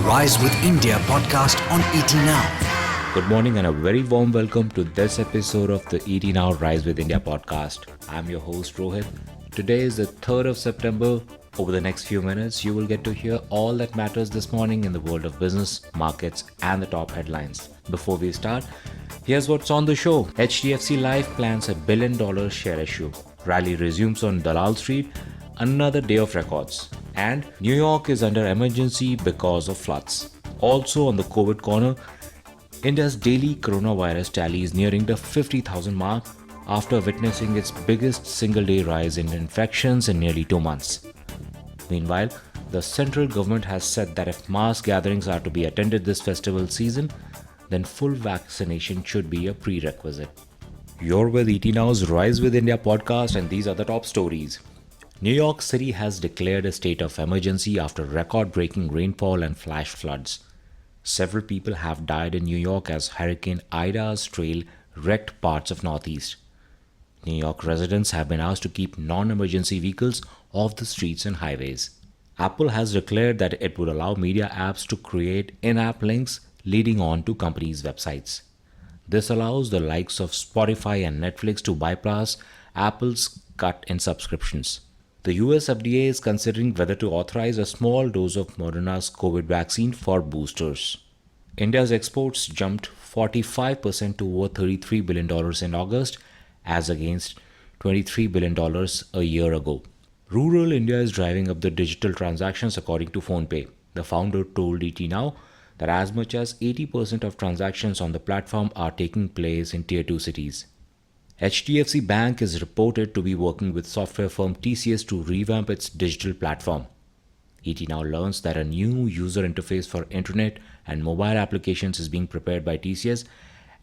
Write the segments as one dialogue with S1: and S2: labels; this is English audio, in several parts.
S1: Rise with India podcast on ET Now.
S2: Good morning and a very warm welcome to this episode of the ET Now Rise with India podcast. I'm your host Rohit. Today is the 3rd of September. Over the next few minutes, you will get to hear all that matters this morning in the world of business, markets, and the top headlines. Before we start, here's what's on the show. HDFC Life plans $1 billion share issue. Rally resumes on Dalal Street. Another day of records. And New York is under emergency because of floods. Also on the COVID corner, India's daily coronavirus tally is nearing the 50,000 mark after witnessing its biggest single-day rise in infections in nearly 2 months. Meanwhile, the central government has said that if mass gatherings are to be attended this festival season, then full vaccination should be a prerequisite. You're with ET Now's Rise with India podcast, and these are the top stories. New York City has declared a state of emergency after record-breaking rainfall and flash floods. Several people have died in New York as Hurricane Ida's trail wrecked parts of Northeast. New York residents have been asked to keep non-emergency vehicles off the streets and highways. Apple has declared that it would allow media apps to create in-app links leading on to companies' websites. This allows the likes of Spotify and Netflix to bypass Apple's cut in subscriptions. The US FDA is considering whether to authorize a small dose of Moderna's COVID vaccine for boosters. India's exports jumped 45% to over $33 billion in August, as against $23 billion a year ago. Rural India is driving up the digital transactions according to PhonePe. The founder told ET Now that as much as 80% of transactions on the platform are taking place in Tier 2 cities. HDFC Bank is reported to be working with software firm TCS to revamp its digital platform. ET Now learns that a new user interface for internet and mobile applications is being prepared by TCS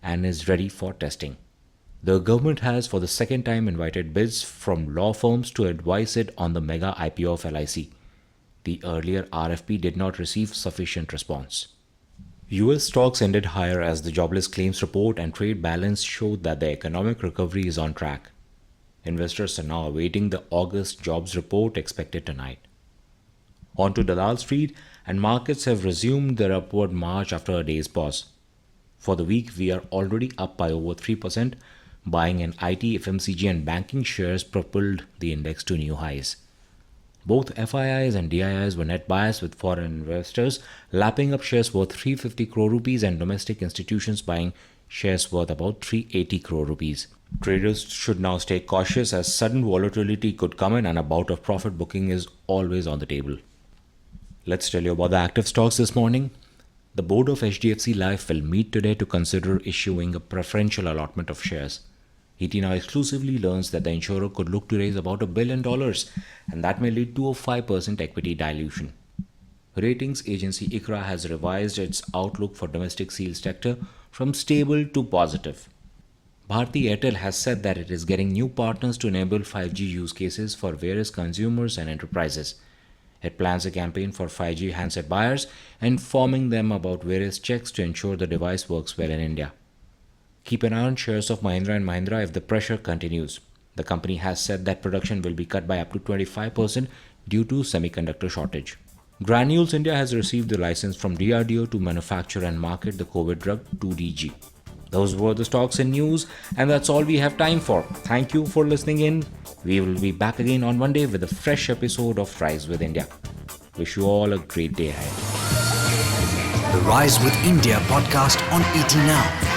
S2: and is ready for testing. The government has for the second time invited bids from law firms to advise it on the mega IPO of LIC. The earlier RFP did not receive sufficient response. US stocks ended higher as the jobless claims report and trade balance showed that the economic recovery is on track. Investors are now awaiting the August jobs report expected tonight. On to Dalal Street, and markets have resumed their upward march after a day's pause. For the week, we are already up by over 3%. Buying in IT, FMCG and banking shares propelled the index to new highs. Both FIIs and DIIs were net buyers, with foreign investors lapping up shares worth 350 crore rupees and domestic institutions buying shares worth about 380 crore rupees. Traders should now stay cautious as sudden volatility could come in and a bout of profit booking is always on the table. Let's tell you about the active stocks this morning. The board of HDFC Life will meet today to consider issuing a preferential allotment of shares. ET Now exclusively learns that the insurer could look to raise about $1 billion, and that may lead to a 5% equity dilution. Ratings agency ICRA has revised its outlook for domestic steel sector from stable to positive. Bharti Airtel has said that it is getting new partners to enable 5G use cases for various consumers and enterprises. It plans a campaign for 5G handset buyers, informing them about various checks to ensure the device works well in India. Keep an eye on shares of Mahindra & Mahindra if the pressure continues. The company has said that production will be cut by up to 25% due to semiconductor shortage. Granules India has received the license from DRDO to manufacture and market the COVID drug 2DG. Those were the stocks and news, and that's all we have time for. Thank you for listening in. We will be back again on Monday with a fresh episode of Rise with India. Wish you all a great day ahead.
S1: The Rise with India podcast on ET Now.